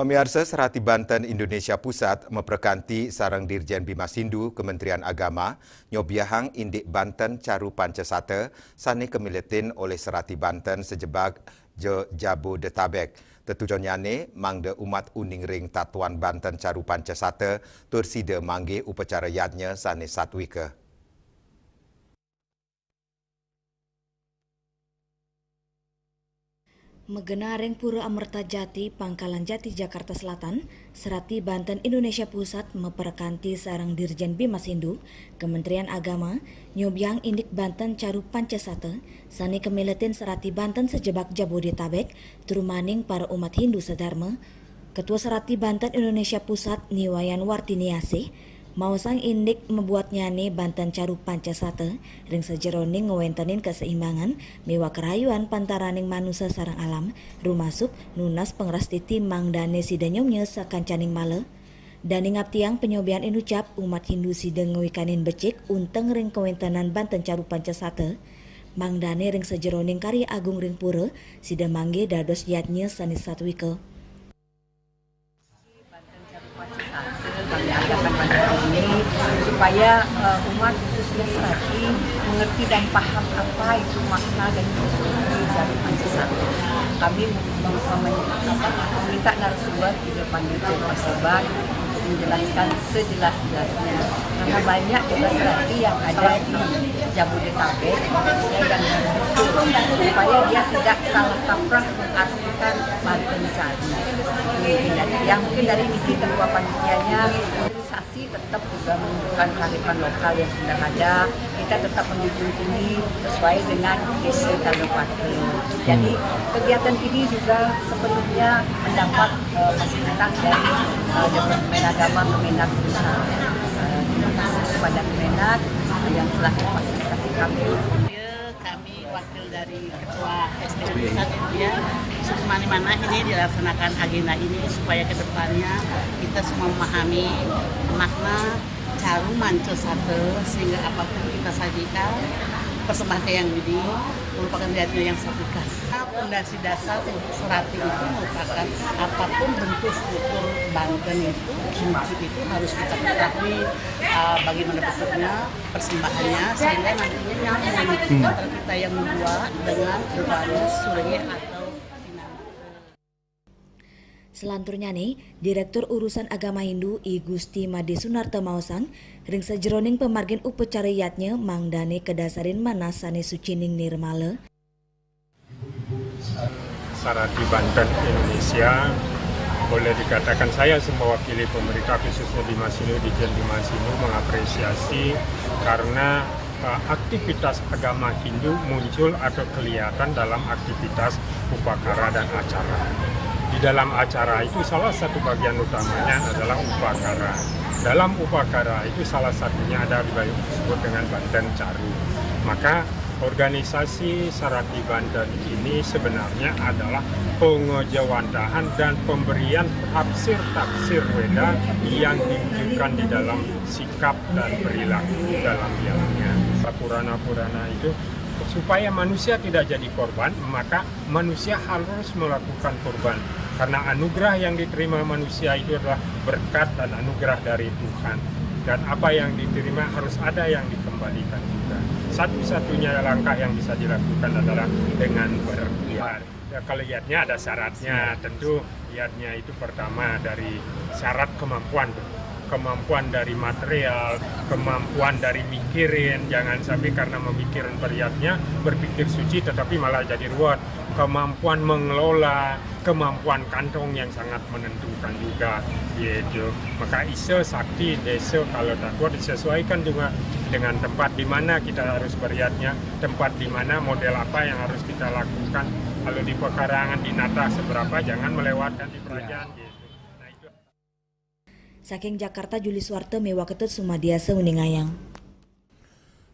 Pemirsa, Serati Banten Indonesia Pusat memperkanti sarang Dirjen Bimasindu Kementerian Agama nyobiahang Indik Banten Caru Pancasata sani kemiletin oleh Serati Banten sejebak Jabodetabek. Tetujonnyane mangde umat uning ring Tatuan Banten Caru Pancasata tursida mangge upacara yadnya sani satwika. Megenareng Pura Amerta Jati, Pangkalan Jati, Jakarta Selatan, Serati Banten Indonesia Pusat memperkanti sarang Dirjen Bimasindu Kementerian Agama nyobiang Indik Banten Caru Pancasata sani kemiletin Serati Banten sejebak Jabodetabek turumaning para umat Hindu sedharma. Ketua Serati Banten Indonesia Pusat Niwayan Wartiniasih mausang indik membuat nyane Banten Caru Pancasata ring sejeroning ngewentanin keseimbangan mewa kerayuan pantaraning manusia sarang alam rumasuk nunas pengrastiti mangdane sidanyongnya sakancaning male daning aptiang penyobian inucap umat Hindu sideng ngewikanin becik unteng ring kewentanan Banten Caru Pancasata mangdane ring sejeroning karya agung ring pura sida mangge dados yadnya sanis satwika. Kami adakan pada hari ini supaya umat khususnya Serati mengerti dan paham apa itu makna dan filosofi dari Pancasata. Kami meminta narasumber di depan Dirjen Paseban untuk menjelaskan sejelas-jelasnya karena banyak juga Serati yang ada di Jabodetabek yang supaya dia tidak salah kaprah mengartikan Banten Caru. Yang mungkin dari ini ketua panitianya organisasi tetap juga menunjukkan kearifan lokal yang sudah ada. Kita tetap menjunjung tinggi sesuai dengan desa Kabupaten. Jadi kegiatan ini juga sebelumnya mendapat fasilitas dari Departemen Agama Kemenak Pusat. Terima kasih kepada Kemenak yang telah memfasilitasi kami. Kami wakil dari Ketua SDM Pusat ya, Susmani Mana ini dilaksanakan agenda ini supaya kedepannya kita semua memahami makna Caru Pancasata sehingga apapun kita sajikan persembahan yang ini merupakan niatnya yang satukan. Fondasi dasar Serati itu merupakan apapun bentuk struktur Banten itu wujud itu harus kita ketahui bagaimana bentuknya, persembahannya sehingga nantinya nyambung antara kita yang membuat dengan berbagai surya atau Selanturnya nih, Direktur Urusan Agama Hindu I Gusti Made Sunarta Mausang ring sejeroning pemargin upacara yatnya mangdane kedasarin manasane sucining nirmala. Serati Banten Indonesia boleh dikatakan saya mewakili pemerintah khususnya Bimasindu, Dirjen Bimasindu mengapresiasi karena aktivitas agama Hindu muncul atau kelihatan dalam aktivitas upacara dan acara. Di dalam acara itu salah satu bagian utamanya adalah upacara. Dalam upacara itu salah satunya ada disebut dengan Banten Caru. Maka organisasi Serati Banten ini sebenarnya adalah pengejawantahan dan pemberian tafsir Weda yang diwujudkan di dalam sikap dan perilaku dalam dialognya. Purana-purana itu supaya manusia tidak jadi korban, maka manusia harus melakukan korban. Karena anugerah yang diterima manusia itu adalah berkat dan anugerah dari Tuhan. Dan apa yang diterima harus ada yang dikembalikan juga. Satu-satunya langkah yang bisa dilakukan adalah dengan berjihad. Ya, kalau jihadnya ada syaratnya, tentu jihadnya itu pertama dari syarat kemampuan. Kemampuan dari material, kemampuan dari mikirin, jangan sampai karena memikirin periatnya berpikir suci tetapi malah jadi ruwet. Kemampuan mengelola, kemampuan kantong yang sangat menentukan juga, yaitu maka isa sakti desa kalau takwa disesuaikan juga dengan tempat di mana kita harus beriatnya, tempat di mana model apa yang harus kita lakukan. Kalau di pekarangan di nata seberapa, jangan melewatkan di kerajaan. Saking Jakarta, Juli Suwarte mewa ketut Sumadiasa Uningayang.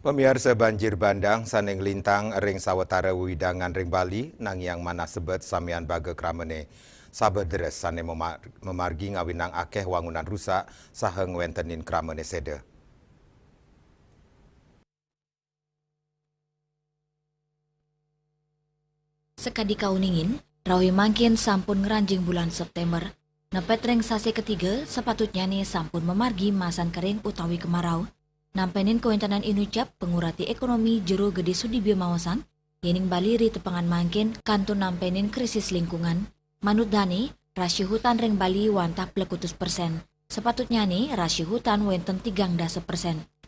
Pemirsa banjir bandang saneng lintang ring sawetara widangan ring Bali nang yang mana sebet samian baga kramene. Sabe deres sane memargi ngawinang akeh wangunan rusak saha ngwentenin kramene seda. Sekadi kauningin, rawi mangkin sampun ngeranjing bulan September. Nepet ring sase ketiga, sepatutnya nih sampun memargi masan kering utawi kemarau. Nampenin kewentenan inucap pengurati ekonomi jero gede Sudibyo Maosan, yening Bali ri tepangan mangkin kantun nampenin krisis lingkungan. Manut Dani, rasio hutan ring Bali wantah plekutus persen. Sepatutnya nih rasio hutan wenten 3%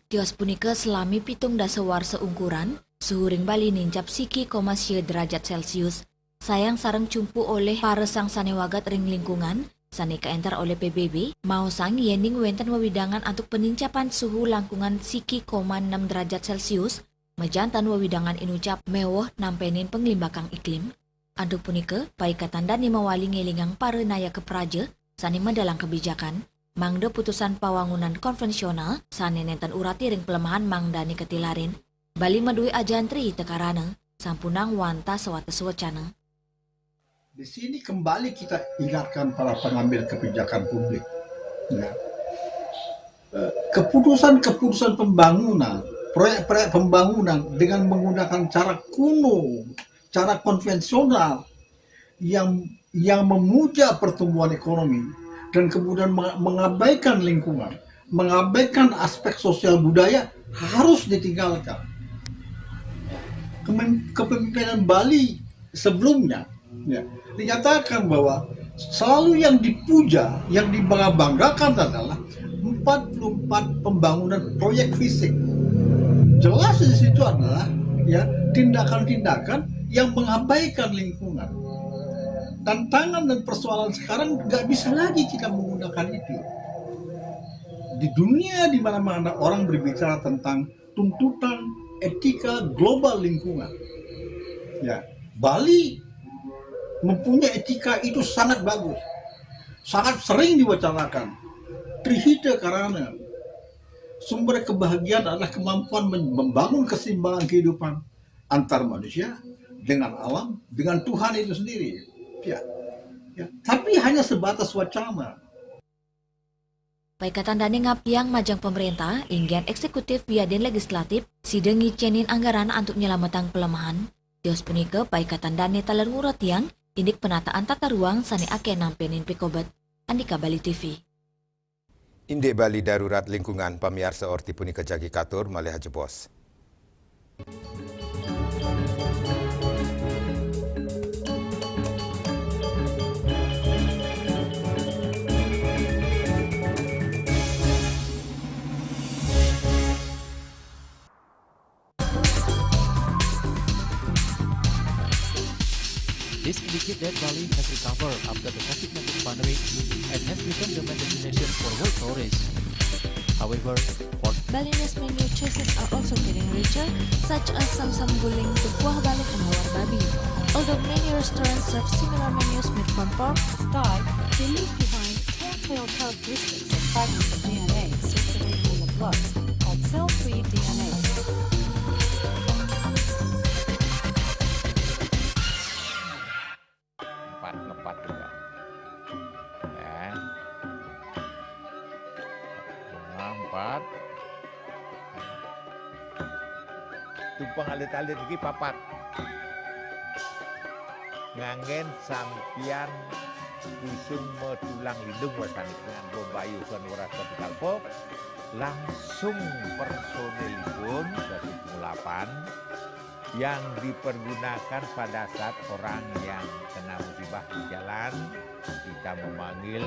Tios punika selami 7 warsa ukuran, suhu ring Bali nincap siki 0,7 derajat Celcius. Sayang sareng cumpu oleh para sang sanewagat ring lingkungan, sane kaentar oleh PBB, mau sang yening wenten wewidangan untuk penincapan suhu langkungan siki 0,6 derajat Celcius, mejantan wewidangan inucap mewah nampenin penglimbakang iklim. Anduk punika, paikatan dani mawali ngelingang para naya kepraja, sane mendalang kebijakan, mangda putusan pawangunan konvensional, sane nenten urati ring pelemahan mangdani ketilarin, Bali medui ajantri tekarana, sampunang wanta sewata sewacana. Di sini kembali kita ingatkan para pengambil kebijakan publik. Ya. Keputusan-keputusan pembangunan, proyek-proyek pembangunan dengan menggunakan cara kuno, cara konvensional yang memuja pertumbuhan ekonomi dan kemudian mengabaikan lingkungan, mengabaikan aspek sosial budaya harus ditinggalkan. Kepemimpinan Bali sebelumnya ya, dinyatakan bahwa selalu yang dipuja, yang dibangga-banggakan adalah 44 pembangunan proyek fisik. Jelas di situ adalah ya tindakan-tindakan yang mengabaikan lingkungan. Tantangan dan persoalan sekarang nggak bisa lagi kita menggunakan itu. Di dunia di mana-mana orang berbicara tentang tuntutan etika global lingkungan. Ya, Bali mempunyai etika itu sangat bagus, sangat sering diwacanakan. Trihita karana sumber kebahagiaan adalah kemampuan membangun keseimbangan kehidupan antar manusia dengan alam, dengan Tuhan itu sendiri. Ya. Tapi hanya sebatas wacana. Paikatan dani ngapiang majang pemerintah, inggian eksekutif via den legislatif, sidang ngicenin anggaran untuk nyelamatan pelemahan. Tios punika paikatan dani taler ngurut yang indik penataan tata ruang sani ake nampenin pikobat. Andika Bali TV. Indik Bali Darurat Lingkungan pamiarsa orti punika jagi katur malih jebos. This indicates that Bali has recovered after the COVID-19 pandemic and has become the main destination for world tourists. However, Balinese menu choices are also getting richer, such as Samsam Guling, Kuah Balik, and Hawar Babi. Although many restaurants serve similar menus made from pork, Start, they leave behind telltale characteristics of fragments of DNA circulating in the blood, called cell-free DNA. Ngepat juga ya. Bunga 4 tumpang alit-alit iki papat ngangen sampian kusung medulang lindung wasani nganggo bayu son ora kalpo langsung personilipun 8 yang dipergunakan pada saat orang yang kena musibah di jalan, kita memanggil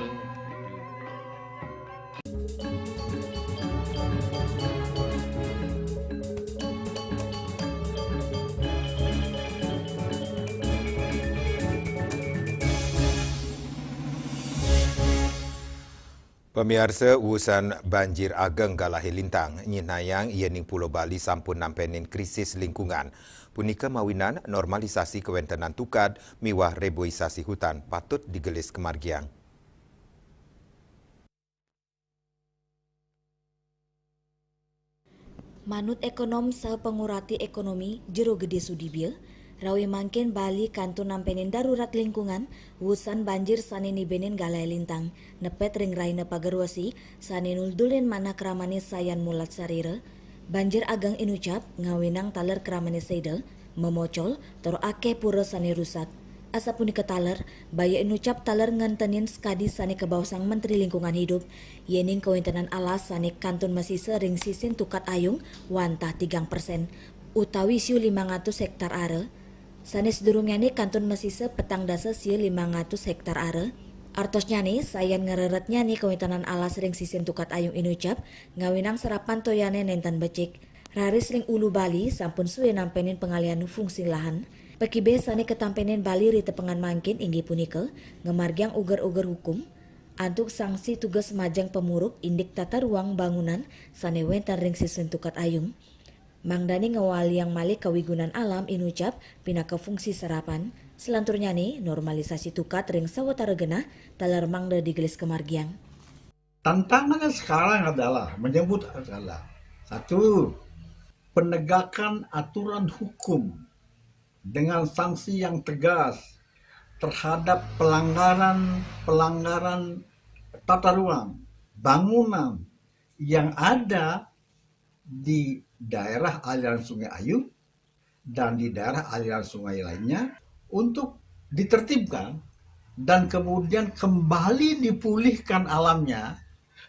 Pemirsa, urusan banjir ageng galahi lintang, nyinayang iening Pulau Bali sampun nampenin krisis lingkungan. Punika mawinan normalisasi kewentenan tukad miwah reboisasi hutan patut digelis kemargiang. Manut ekonom sepengurati ekonomi jero gede Sudibyo, rawi mangkin Bali kantun nampenin darurat lingkungan, wusan banjir sanini benin galai lintang, nepet ring raina pagerwasi, saninul dulin mana kramani sayan mulat sarira, banjir agang inucap, ngawinang taler kramani seida, memocol, tor ake pura sani rusak. Asapuni ke taler, baya inucap taler ngantenin skadi sane ke bawah sang Menteri Lingkungan Hidup, yening kewintenan alas sane kantun masih sering sisin tukat ayung wantah 3%, utawi siu 500 hektar are, sane sedurungnya ni kantun masih petang dasa siu 500 hektar are. Artosnya nih, sayan ngereretnya nih kewintenan alas ring sisin tukat ayung inucap, ngawinang serapan toyane nentan becik, raris ring ulu Bali sampun suwe nampenin pengalihan fungsi lahan. Pekibe sane ketampenin Bali rite pengan mangkin inggi punike, ngemargiang uger-uger hukum, antuk sanksi tugas majang pemuruk indik tata ruang bangunan sane wentan ring sisun tukat ayung. Mangdani ngewali yang malik kewigunan alam inucap pina ke fungsi serapan, selanturnya nih normalisasi tukat ring sawatara genah talar mangda digelis kemargiang. Tantangannya sekarang adalah menyebut adalah satu, penegakan aturan hukum dengan sanksi yang tegas terhadap pelanggaran tata ruang bangunan yang ada di daerah aliran Sungai Ayung dan di daerah aliran sungai lainnya untuk ditertibkan dan kemudian kembali dipulihkan alamnya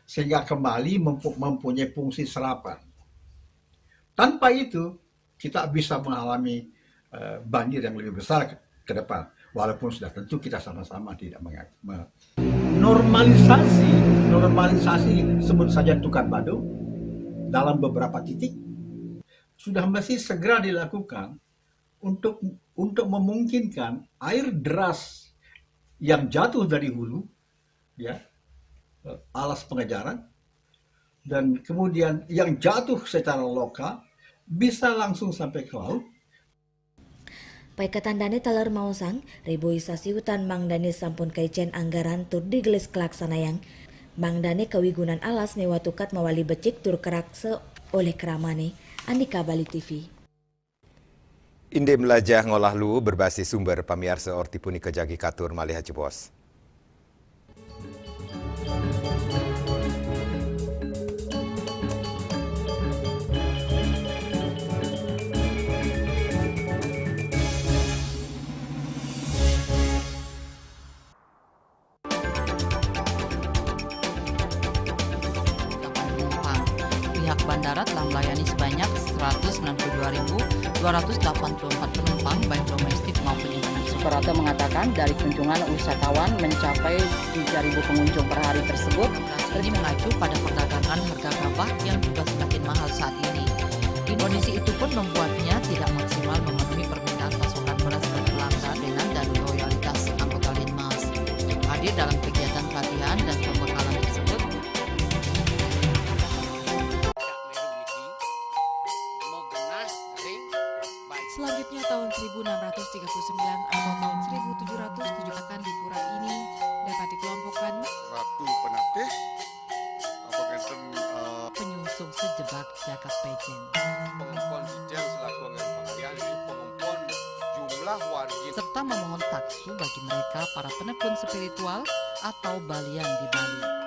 sehingga kembali mempunyai fungsi serapan. Tanpa itu kita bisa mengalami banjir yang lebih besar ke depan, walaupun sudah tentu kita sama-sama tidak normalisasi sebut saja tukat badu dalam beberapa titik sudah mesti segera dilakukan untuk memungkinkan air deras yang jatuh dari hulu, ya, alas pengejaran, dan kemudian yang jatuh secara lokal bisa langsung sampai ke laut. Paikatandane talar mausang, reboisasi hutan mangdane sampun kaicen anggaran tur digelis kelaksanayang. Mangdane kewigunan alas mewatukat mawali becik tur kerakse oleh keramane. Andika Bali TV. Inde melajah ngolah lu berbasis sumber pamiarsa ortipuni kejagi katur malih Bos. Pihak bandara telah melayani sebanyak 192.284 penumpang baik domestik maupun internasional. Suprapto mengatakan dari kunjungan wisatawan mencapai 3.000 pengunjung per hari tersebut. Ini mengacu pada perdagangan harga gabah yang juga semakin mahal saat ini. Kondisi itu pun membuatnya tidak maksimal memenuhi permintaan pasokan beras ke pelanggan dengan dan loyalitas anggota Linmas. Hadir dalam kegiatan pelatihan dan pembekalan tersebut, selanjutnya tahun 1639 atau tahun 1707 akan di pura ini dapat dikelompokkan Ratu Penatih, penyusup sejebak Jakab Pejen, pengumpul detail selaku anggaran pengalihan ini pengumpul jumlah warga serta memohon taksu bagi mereka para penekun spiritual atau balian di Bali.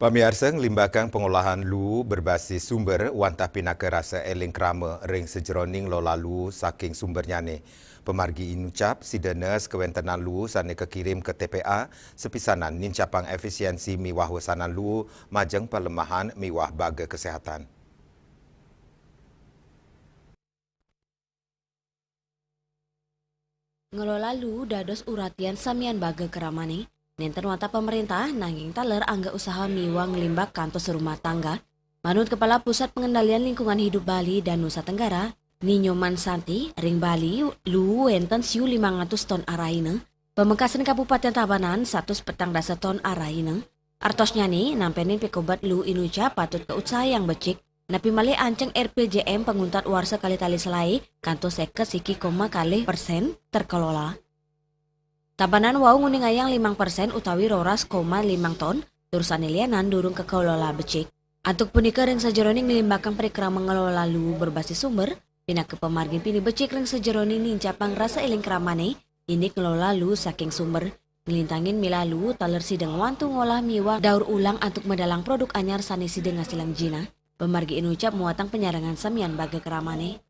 Pamiarsa ngelimbahkan pengolahan lu berbasis sumber wantah pinaka rasa eling krama ring sejeroning lo lalu saking sumbernya ni. Pemargi inucap sidenes kewentenan lu sane kekirim ke TPA sepisanan nincapang efisiensi miwah wasanan lu majeng pelemahan miwah baga kesehatan. Ngelola lu dados uratian samian baga keramane. Nenten wanta pemerintah nanging taler angga usaha miwang ngelimbak kantos rumah tangga Manut Kepala Pusat Pengendalian Lingkungan Hidup Bali dan Nusa Tenggara, Ninyo Mansanti, ring Bali, lu wenten siu 500 ton araina, pemengkasan Kabupaten Tabanan 100 petang dasa ton araina. Artosnya nih, nampenin pekobat lu inuca patut ke usaha yang becik, napi male anceng RPJM penguntat warsa kali tali selai, kanto seket siki koma kali persen terkelola. Tabanan wau nguning ayang 5% utawi roras koma 5 ton, turusan lianan durung kekelola becik. Antuk punika ring sejeroning milimbakang perikra mengelola lu berbasis sumber, pina ke pemargin pini becik ring sejeroning nincapang rasa eling keramane, ini kelola lu saking sumber. Ngelintangin milalu taler sideng wantu ngolah miwa daur ulang antuk medalang produk anyar sani sideng ngasilang jina. Pemargi inucap muatang penyarangan samian bagai keramane.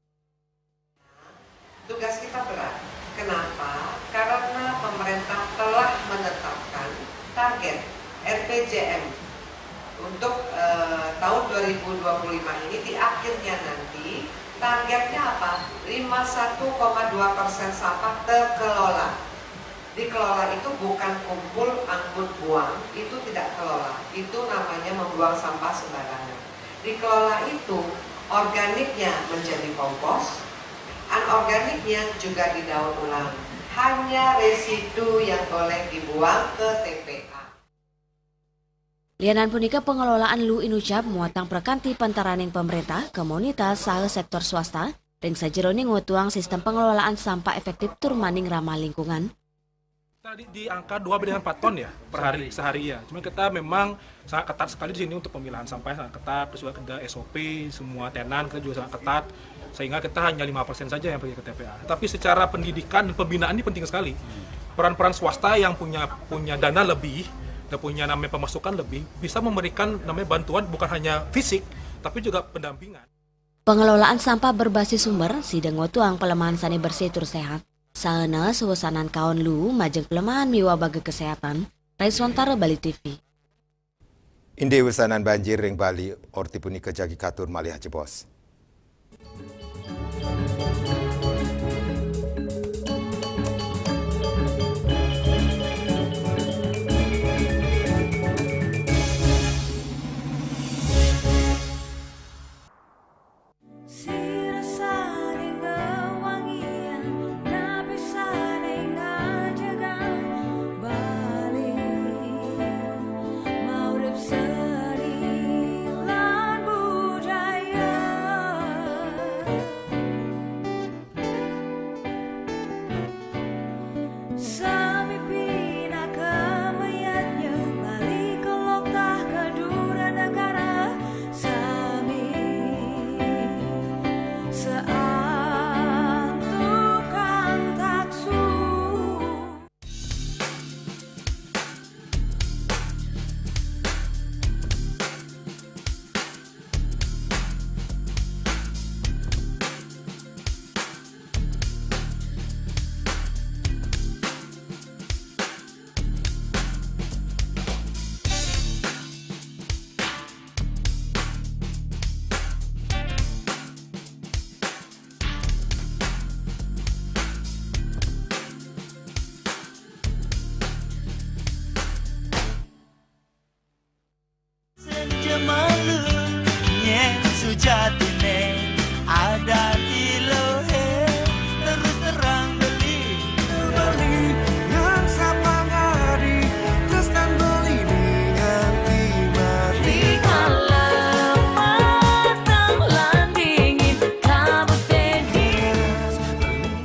Tugas kita berat. Kenapa? Karena pemerintah telah menetapkan target RPJM untuk tahun 2025 ini di akhirnya nanti targetnya apa? 51,2% sampah terkelola. Dikelola itu bukan kumpul angkut buang, itu tidak kelola. Itu namanya membuang sampah sembarangan. Dikelola itu organiknya menjadi kompos, anorganiknya juga didaur ulang. Hanya residu yang boleh dibuang ke TPA. Lianan punika pengelolaan lu inucap muatang perkanti pantaraning pemerintah, komunitas, saha sektor swasta, ring sajeroning ngutuang sistem pengelolaan sampah efektif tur maning ramah lingkungan. Tadi di angka 2,4 ton ya per hari sehari ya. Cuma kita memang sangat ketat sekali di sini untuk pemilahan sampah sangat ketat. Terus juga ada SOP, semua tenan kita juga sangat ketat. Sehingga kita hanya 5% saja yang pergi ke TPA. Tapi secara pendidikan dan pembinaan ini penting sekali. Peran-peran swasta yang punya dana lebih dan punya namanya pemasukan lebih bisa memberikan namanya bantuan bukan hanya fisik tapi juga pendampingan. Pengelolaan sampah berbasis sumber sidang ngotuang pelemahan sani bersih tur sehat. Saena suasanan kaon lu majeng pelemahan miwa bagi kesehatan. Raiswantara Bali TV. Inde wesanan banjir ring Bali orti punika jagi katur malih jebos.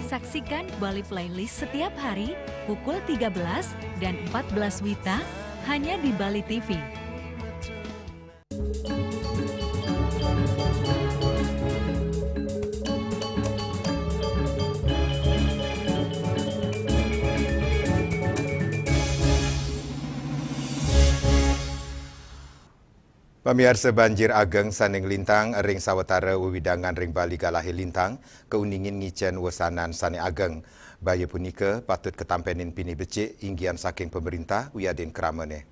Saksikan Bali Playlist setiap hari pukul 13 dan 14 WITA hanya di Bali TV. Pemirsa banjir ageng saning lintang ring sawetara wewidangan ring Bali galahi lintang keuningin ngicen wesanan sane ageng. Bayi punika patut ketampenin pini becik inggian saking pemerintah wiadin keramane.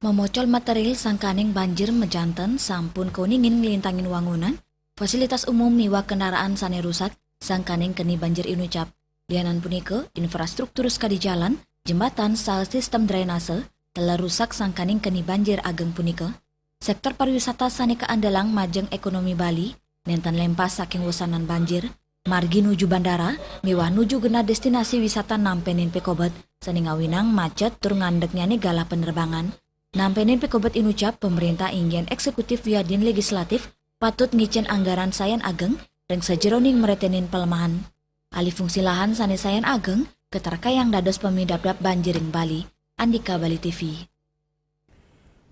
Memocol material sangkaning banjir mejanten sampun keuningin ngelintangin wangunan, fasilitas umum miwa kendaraan sane rusak sangkaning keni banjir inucap. Lianan punika infrastruktur skadi jalan jembatan sal sistem drainase telah rusak sangkaning keni banjir ageng punika. Sektor pariwisata sane keandalang majeng ekonomi Bali, nenten lempas saking wusanan banjir, margi nuju bandara, mewah nuju gena destinasi wisata nampenin Pekobet, sane ngawinang macet tur ngandeknya galah penerbangan. Nampenin Pekobet inucap pemerintah ingin eksekutif via din legislatif patut ngicen anggaran sayan ageng dan sejeroning meretenin pelemahan. Alih fungsi lahan sane sayan ageng, keterkayang dados pemidap-dap banjiring Bali. Andika Bali TV.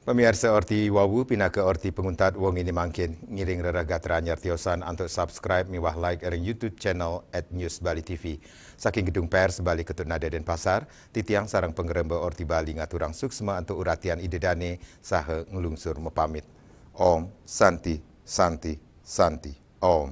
Pemirsa Orti Wawu pindah ke Orti penguntat wong ini mangkin ngiring reragat ranyar tiosan untuk subscribe miwah like ereng YouTube channel @News Bali TV. Saking gedung pers Bali Ketut Nada Denpasar, titiang sarang pengeremba Orti Bali ngaturang suksma untuk uratian idedane saha ngelungsur mepamit. Om Santi Santi Santi Om.